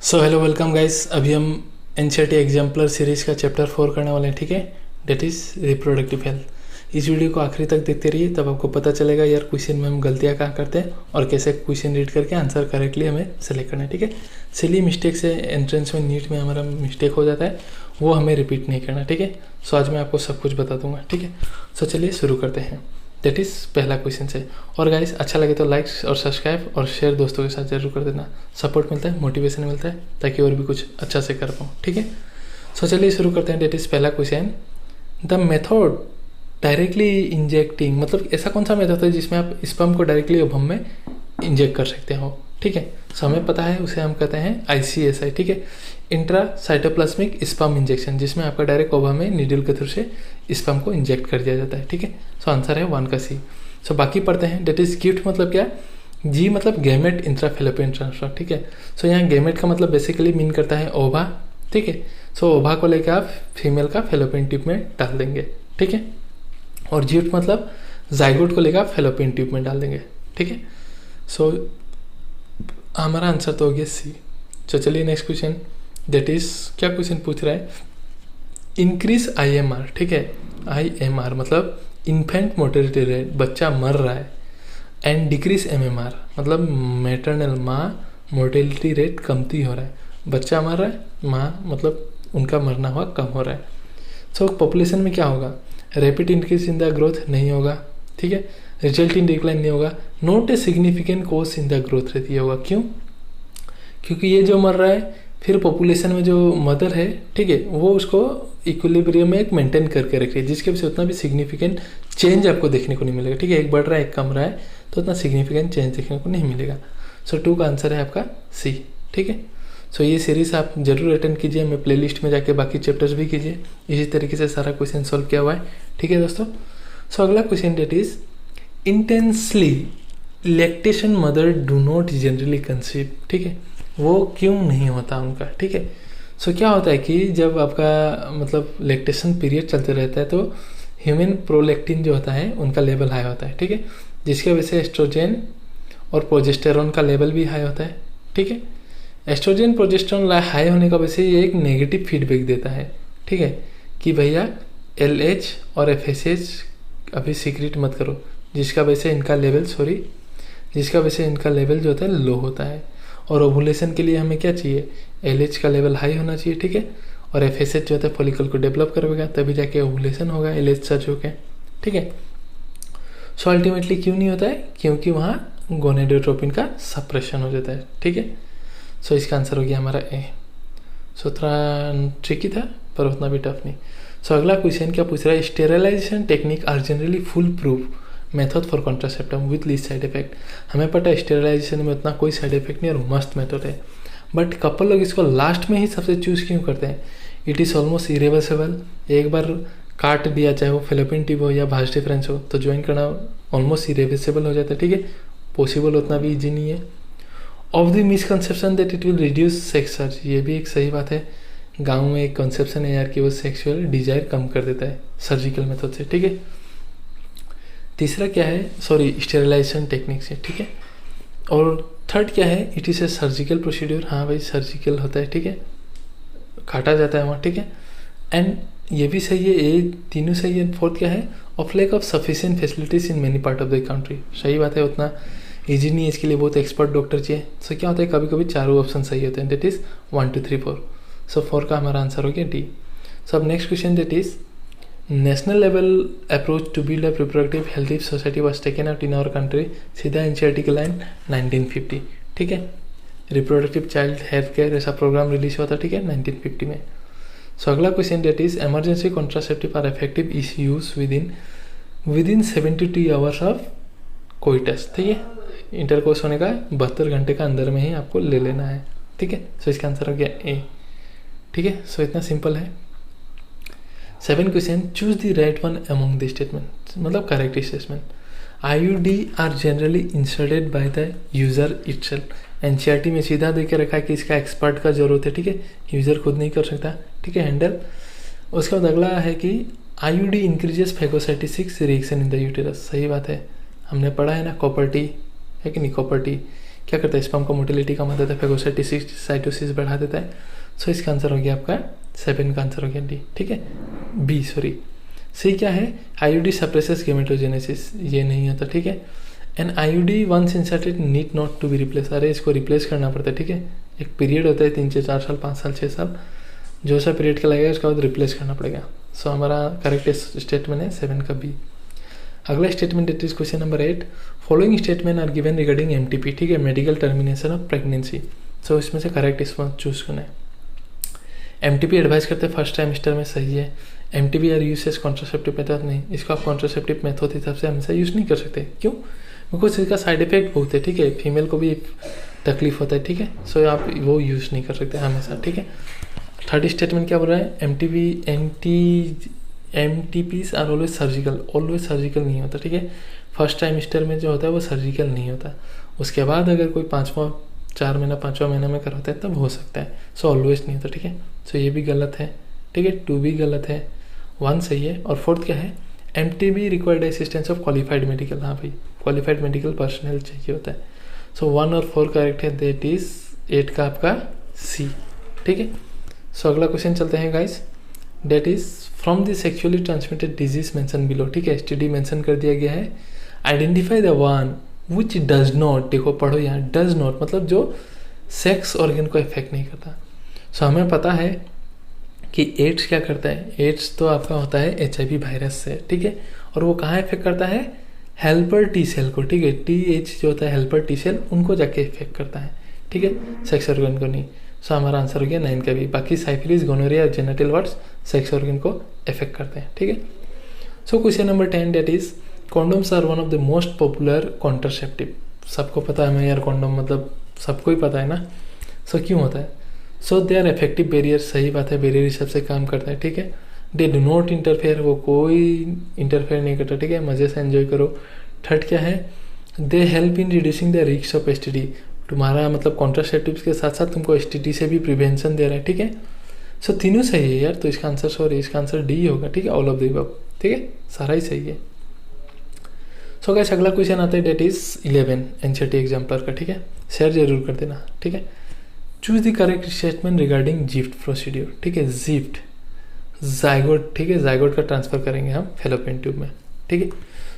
So hello welcome guys. अभी हम NCERT exemplar series का चैप्टर 4 करने वाले हैं, ठीक है। That is reproductive health. इस वीडियो को आखिरी तक देखते रहिए, तब आपको पता चलेगा यार क्वेश्चन में हम गलतियाँ कहाँ करते हैं और कैसे क्वेश्चन रीड करके आंसर करेक्टली हमें सेलेक्ट करना है, ठीक है। सिली मिस्टेक से एंट्रेंस में नीट में हमारा मिस्टेक हो जाता है, वो हमें रिपीट नहीं करना, ठीक है। सो आज मैं आपको सब कुछ बता दूंगा, ठीक है। सो चलिए शुरू करते हैं। दैट इज़ पहला क्वेश्चन से। और गाइस अच्छा लगे तो लाइक और सब्सक्राइब और शेयर दोस्तों के साथ जरूर कर देना। सपोर्ट मिलता है, मोटिवेशन मिलता है, ताकि और भी कुछ अच्छा से कर पाऊँ, ठीक है। सो चलिए शुरू करते हैं। दैट इज़ पहला question, the method directly injecting, मतलब ऐसा कौन सा मेथड है जिसमें आप स्पर्म को डायरेक्टली ओवम में इंजेक्ट कर सकते हो, ठीक है। सो हमें पता है उसे हम कहते हैं ICSI, ठीक है, इंट्रा साइटोप्लाज्मिक स्पर्म इंजेक्शन, जिसमें आपका डायरेक्ट ओवम में नीडल के थ्रू से स्पर्म को इंजेक्ट कर दिया जाता है, ठीक है। सो आंसर है 1 का C। सो बाकी पढ़ते हैं। डेट इज गिफ्ट मतलब क्या, जी मतलब गैमेट इंट्रा फैलोपियन ट्रांसफर, ठीक है। सो यहाँ गैमेट का मतलब बेसिकली मीन करता है ओवा, ठीक है। सो ओवा को लेकर आप फीमेल का फैलोपियन ट्यूब में डाल देंगे, ठीक है। और गिफ्ट मतलब जाइगोट को लेकर आप फैलोपियन ट्यूब में डाल देंगे, ठीक है। सो हमारा आंसर तो हो गया C। तो चलिए नेक्स्ट क्वेश्चन। दैट इज क्या क्वेश्चन पूछ रहा है, इंक्रीज IMR, ठीक है। IMR मतलब इन्फेंट मोर्टेलिटी रेट, बच्चा मर रहा है। एंड डिक्रीज MMR मतलब मैटरनल माँ मोर्टेलिटी रेट कमती हो रहा है, बच्चा मर रहा है, माँ मतलब उनका मरना हुआ कम हो रहा है। सो पॉपुलेशन में क्या होगा, rapid increase in the growth नहीं होगा, ठीक है। रिजल्ट इन डिक्लाइन नहीं होगा। Not a significant cause in the growth rate, ये होगा। क्यों? क्योंकि ये जो मर रहा है, फिर पॉपुलेशन में जो मदर है, ठीक है, वो उसको इक्विलिब्रियम में एक मेंटेन करके रख रही है, जिसके वजह से उतना भी सिग्निफिकेंट चेंज आपको देखने को नहीं मिलेगा, ठीक है। एक बढ़ रहा है एक कम रहा है, तो उतना सिग्निफिकेंट चेंज देखने को नहीं मिलेगा। सो 2 का आंसर है आपका C, ठीक है। सो ये सीरीज आप जरूर अटेंड कीजिए, मैं प्लेलिस्ट में जाके बाकी चैप्टर्स भी कीजिए। इसी तरीके से सारा क्वेश्चन सॉल्व किया हुआ है, ठीक है दोस्तों। सो अगला question that is intensely lactation mother do not generally conceive, ठीक है। वो क्यों नहीं होता उनका, ठीक है। सो क्या होता है कि जब आपका मतलब लैक्टेशन पीरियड चलते रहता है, तो ह्यूमन प्रोलैक्टिन जो होता है उनका लेवल हाई होता है, ठीक है, जिसकी वजह से एस्ट्रोजन और प्रोजेस्टेरॉन का लेवल भी हाई होता है, ठीक है। एस्ट्रोजन प्रोजेस्टेरॉन हाई होने का वजह से ये एक नेगेटिव फीडबैक देता है, ठीक है, कि भैया LH और FSH अभी सीक्रेट मत करो, जिसका वजह से इनका लेवल जो होता है लो होता है। और ओवुलेशन के लिए हमें क्या चाहिए, LH का लेवल हाई होना चाहिए, ठीक है। और FSH जो होता है फॉलिकल को डेवलप करेगा, तभी जाके ओवुलेशन होगा LH सर्च होके, ठीक है। सो अल्टीमेटली क्यों नहीं होता है, क्योंकि वहाँ गोनेडोट्रोपिन का सप्रेशन हो जाता है, ठीक है। सो इसका आंसर हो गया हमारा A। सो थोड़ा ट्रिकी था पर उतना भी टफ नहीं। सो अगला क्वेश्चन क्या पूछ रहा है, sterilization technique are generally full proof method for contraceptive with least side effect. हमें पता है स्टेरिलाइजेशन में उतना कोई साइड इफेक्ट नहीं और मस्त मेथड है, बट कपल लोग इसको लास्ट में ही सबसे चूज क्यों करते हैं। इट इज़ ऑलमोस्ट इरिवर्सिबल, एक बार काट दिया चाहे वो फेलोपियन ट्यूब हो या भाज डिफरेंस हो, तो ज्वाइन करना ऑलमोस्ट इरिवर्सिबल हो जाता है, ठीक है। पॉसिबल उतना भी ईजी नहीं है। Of the misconception that it will reduce sex अर्ज, ये भी एक सही बात है। गाँव में एक कंसेप्शन है यार कि वो सेक्सुअल डिजायर कम कर देता है सर्जिकल मेथड से, ठीक है। तीसरा क्या है, स्टेरिलाइजेशन टेक्निक से, ठीक है। और थर्ड क्या है, it is a surgical procedure, हाँ भाई सर्जिकल होता है, ठीक है, काटा जाता है वहाँ, ठीक है। एंड ये भी सही है, ये तीनों सही है। फोर्थ क्या है, of lack of sufficient facilities in many part of the country, सही बात है, उतना ईजी नहीं है, इसके लिए बहुत एक्सपर्ट डॉक्टर चाहिए। सो क्या होता है, कभी कभी चारों ऑप्शन सही होते हैं, दैट इज 1 2 3 4। सो 4 का हमारा आंसर हो गया D। सो अब next question that is national level approach to build a reproductive healthy society was taken out in our country, सीधा एनसीईआरटी की लाइन 1950, ठीक है। रिप्रोडक्टिव चाइल्ड हेल्थ केयर ऐसा प्रोग्राम रिलीज हुआ था, ठीक है, 1950 में। सो अगला question that is emergency contraceptive are effective is use within 72 hours of coitus, ठीक है। इंटरकोर्स होने का 72 घंटे का अंदर में ही आपको ले लेना है, ठीक है। सो इसका आंसर हो गया A, ठीक है। सो इतना सिंपल है। 7 question, choose the right one among the statement, मतलब correct statement. IUD are generally inserted by the user itself. NCERT में सीधा दे के रखा है कि इसका एक्सपर्ट का जरूरत है, ठीक है, यूजर खुद नहीं कर सकता, ठीक है, हैंडल। उसके बाद अगला है कि IUD increases phagocytic reaction in the uterus, सही बात है, हमने पढ़ा है ना, कॉपर टी है कि नहीं, कॉपर टी क्या करता है, स्पर्म का मोटिलिटी कम देता है, फेगोसाइटोसिस बढ़ा देता है। सो इसका आंसर हो गया आपका 7 का आंसर हो गया डी, ठीक है, बी सॉरी। सी क्या है, आईयूडी सप्रेसेस गेमेटोजेनेसिस, ये नहीं होता, ठीक है। And IUD once inserted need not to be replace, अरे इसको रिप्लेस करना पड़ता है, ठीक है। एक पीरियड होता है 3 से 4 साल 5 साल 6 साल, जो सा पीरियड का लगेगा उसके बाद रिप्लेस करना पड़ेगा। सो हमारा करेक्ट स्टेटमेंट है 7 का बी। अगला statement that is question number 8, following statement are given regarding MTP, ठीक है, medical termination of pregnancy. So इसमें से करेक्ट इसको चूज करना है। एमटीपी एडवाइस करते हैं फर्स्ट टाइमेस्टर में, सही है। MTP are use as contraceptive method, नहीं, इसको आप कॉन्ट्रासेप्टिव मेथड हिसाब से हमेशा यूज नहीं कर सकते। क्यों, बिकॉज इसका साइड इफेक्ट बहुत है, ठीक है, फीमेल को भी तकलीफ होता है, ठीक है। सो आप वो यूज़ नहीं कर सकते हमेशा, ठीक है। थर्ड स्टेटमेंट क्या बोल रहा है, MTPs are always surgical, always surgical नहीं होता, ठीक है। फर्स्ट टाइमेस्टर में जो होता है वो सर्जिकल नहीं होता, उसके बाद अगर कोई 4 महीना 5वां महीना में करवाता है तब हो सकता है। सो ऑलवेज नहीं होता, ठीक है। सो ये भी गलत है, ठीक है, 2 भी गलत है, 1 सही है। और फोर्थ क्या है, MTB required assistance of qualified medical, हाँ भाई क्वालिफाइड मेडिकल पर्सनल चाहिए होता है। सो 1 और 4 करेक्ट है, दैट इज 8 का आपका सी, ठीक है। सो अगला क्वेश्चन चलते हैं guys, that is from the sexually transmitted disease mention below, ठीक है, एसटीडी मेंशन कर दिया गया है। Identify the one which does not, देखो पढ़ो यहाँ, डज नॉट मतलब जो सेक्स ऑर्गन को इफेक्ट नहीं करता। सो हमें पता है कि एड्स क्या करता है, एड्स तो आपका होता है एचआईवी वायरस से, ठीक है, और वो कहाँ इफेक्ट करता है, हेल्पर टी सेल को, ठीक है, टीएच जो होता है हेल्पर टी सेल, उनको जाके इफेक्ट करता है, ठीक है, सेक्स ऑर्गन को नहीं। सो हमारा आंसर हो गया 9 का भी। बाकी syphilis, gonorrhoea, genital warts sex organ को इफेक्ट करते हैं, ठीक है। So question number 10 that is condoms are one of the most popular contraceptive. सबको पता है हमें यार, कॉन्डोम मतलब सबको ही पता है ना। सो क्यों होता है, सो दे आर इफेक्टिव बैरियर, सही बात है, बैरियर हिसाब से काम करता है, ठीक है। दे डू नॉट इंटरफेयर, वो कोई इंटरफेयर नहीं करता, ठीक है, मज़े से एंजॉय करो। थर्ड क्या है, they help in reducing the risk of STD, तुम्हारा मतलब कॉन्ट्रासेप्टिव्स के साथ साथ तुमको एसटीडी से भी प्रिवेंशन दे रहा है, ठीक है। सो तीनों सही है यार, तो इसका आंसर सॉरी इसका आंसर डी होगा, ठीक है, ऑल ऑफ द अबव, ठीक है, सारा ही सही है। सो गाइस अगला क्वेश्चन आता है, डेट इज 11 एनसीईआरटी एग्जाम्पलर का, ठीक है, शेयर जरूर कर देना, ठीक है। Choose the correct statement regarding gift procedure, ठीक है, जिफ्ट जाइगोट, ठीक है, जाइगोट का ट्रांसफर करेंगे हम फैलोपियन ट्यूब में, ठीक है।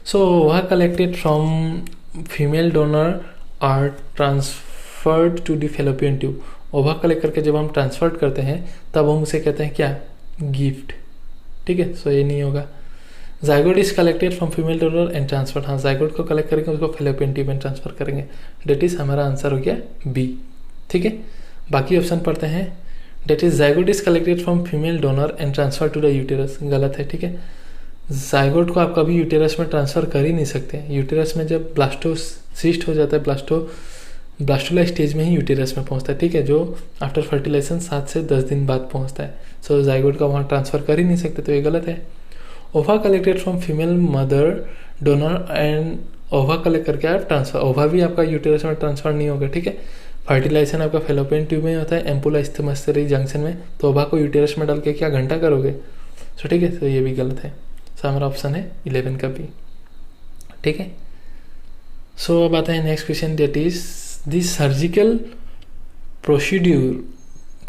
सो वह collected from female donor are transferred to the fallopian tube, ova collect करके जब हम ट्रांसफर करते हैं तब हम उसे कहते हैं क्या, गिफ्ट, ठीक है। सो ये नहीं होगा। Zygote is collected from female donor and transfer, हाँ जाइगोट को कलेक्ट करेंगे उसको फैलोपियन ट्यूब में ट्रांसफर करेंगे, डेट इज हमारा आंसर हो गया बी, ठीक है। बाकी ऑप्शन पढ़ते हैं, that is zygote is collected from female donor and transfer to the uterus, गलत है, ठीक है। जाइगोट को आप कभी यूटेरस में ट्रांसफर कर ही नहीं सकते, यूटेरस में जब ब्लास्टोसिस्ट हो जाता है, ब्लास्टोला स्टेज में ही यूटेरस में पहुंचता है, ठीक है, जो आफ्टर फर्टिलाइजेशन 7 से 10 दिन बाद पहुंचता है। सो जाइगोट का वहाँ ट्रांसफर कर ही नहीं सकते, तो ये गलत है। ओवा collected from female mother donor and ओवा कलेक्ट करके आप ट्रांसफर, ओवा भी आपका यूटेरस में ट्रांसफर नहीं होगा, ठीक है। फर्टिलाइजेशन आपका फैलोपियन ट्यूब में होता है, एम्पुला इस्थमोसेरी जंक्शन में, तो ओवा को यूटेरस में डाल के क्या घंटा करोगे, सो ठीक है, तो ये भी गलत है। सो हमारा ऑप्शन है 11 का भी, ठीक है। सो अब आता है next question, that is the surgical procedure,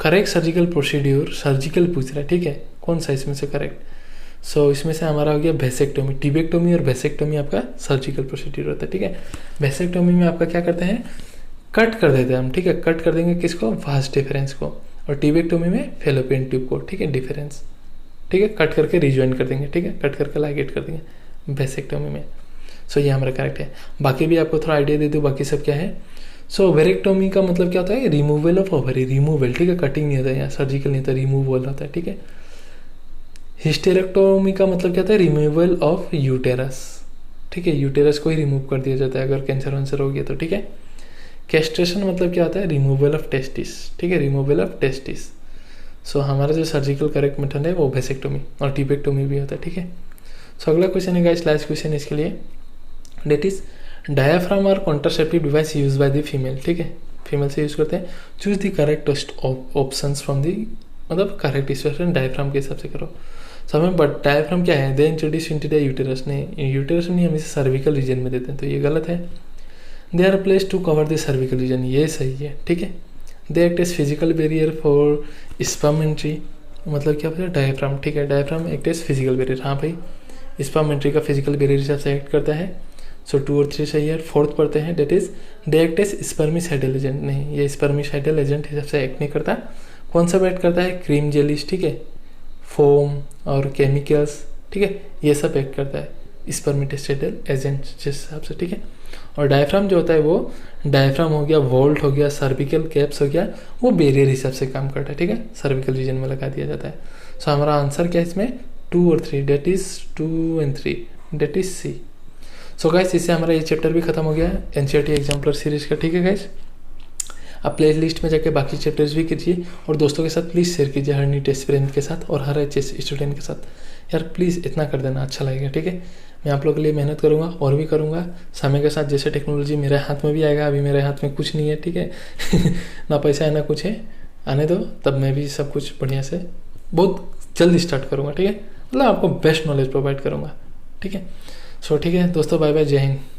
correct surgical procedure, surgical पूछ रहा है, ठीक है, कौन सा इसमें से करेक्ट। सो इसमें से हमारा हो गया वेसेक्टोमी, टिबेक्टोमी और वेसेक्टोमी आपका सर्जिकल प्रोसीड्यूर होता है, ठीक है। वेसेक्टोमी में आपका क्या करते हैं, कट कर देते हैं हम, ठीक है, कट कर देंगे किसको, वास्ट डिफरेंस को, और टिबेक्टोमी में फैलोपियन ट्यूब को, ठीक है, डिफरेंस, ठीक है, कट करके रिजॉइन कर देंगे, ठीक है, कट करके लाइगेट कर देंगे वेसेक्टोमी में। सो ये हमारा करेक्ट है। बाकी भी आपको थोड़ा आइडिया दे दूँ बाकी सब क्या है। सो वेरेक्टोमी का मतलब क्या होता है, रिमूवल ऑफ ओवरी, रिमूवल, ठीक है, कटिंग नहीं होता है, यहाँ सर्जिकल नहीं होता, रिमूवल होता है, ठीक है। हिस्टेरेक्टोमी का मतलब क्या होता है, रिमूवल ऑफ यूटेरस, ठीक है, यूटेरस को ही रिमूव कर दिया जाता है अगर कैंसर वैंसर हो गया तो, ठीक है। कैस्ट्रेशन मतलब क्या होता है, रिमूवल ऑफ टेस्टिस, ठीक है, रिमूवल ऑफ टेस्टिस। सो हमारा जो सर्जिकल करेक्ट मेथड है वो वेसेक्टोमी और टिबेक्टोमी भी होता है, ठीक है। सो अगला क्वेश्चन है गाइस, लास्ट क्वेश्चन इसके लिए, डेट इज डायाफ्राम और contraceptive device use by the female, ठीक है, फीमेल से यूज करते हैं। Choose the correct options from the, मतलब करेक्ट स्टेटमेंट डायफ्राम के हिसाब से करो। सो हमें बट डायफ्राम क्या है, they introduce into the uterus, नहीं यूटेरस नहीं, हम इसे सर्विकल रीजन में देते हैं, तो ये गलत है। They are place to cover the cervical region, ये सही है, ठीक है। They act as physical barrier for sperm entry, मतलब क्या बोलते हैं डायफ्राम, ठीक है, diaphragm act as physical barrier, हाँ भाई स्पर्म एंट्री का फिजिकल बैरियर हिसाब से एक्ट करता है। सो 2 और 3 सही है। फोर्थ पढ़ते हैं, that is they act as spermicidal agent, नहीं ये स्पर्मिसाइडल एजेंट हिसाब से एक्ट नहीं करता। कौन सा एक्ट करता है, क्रीम जेलीज, ठीक है, फोम और केमिकल्स, ठीक है, ये सब एक्ट करता है स्पर्मिसाइडल एजेंट जिस हिसाब से, ठीक है। और डायफ्राम जो होता है वो डायफ्राम हो गया, वोल्ट हो गया, सर्विकल कैप्स हो गया, वो बैरियर हिसाब से काम करता है, ठीक है, सर्विकल रीजन में लगा दिया जाता है। सो हमारा आंसर क्या है इसमें 2 और 3, that is 2 and 3, that is C. So guys इससे हमारा ये चैप्टर भी खत्म हो गया है एनसीईआरटी एग्जाम्पलर सीरीज का, ठीक है गाइस। आप प्ले लिस्ट में जाके बाकी चैप्टर्स भी कीजिए और दोस्तों के साथ प्लीज़ शेयर कीजिए, हर नीट एस्पिरेंट के साथ और हर एचएस स्टूडेंट के साथ। यार प्लीज़ इतना कर देना, अच्छा लगेगा, ठीक है। मैं आप लोगों के लिए मेहनत करूँगा और भी करूँगा समय के साथ, जैसे टेक्नोलॉजी मेरे हाथ में भी आएगा, अभी मेरे हाथ में कुछ नहीं है, ठीक है ना पैसा है ना कुछ है, आने दो तब मैं भी सब कुछ बढ़िया से बहुत जल्दी स्टार्ट करूँगा, ठीक है, मतलब आपको बेस्ट नॉलेज प्रोवाइड करूँगा, ठीक है। सो ठीक है दोस्तों, बाय बाय, जय हिंद।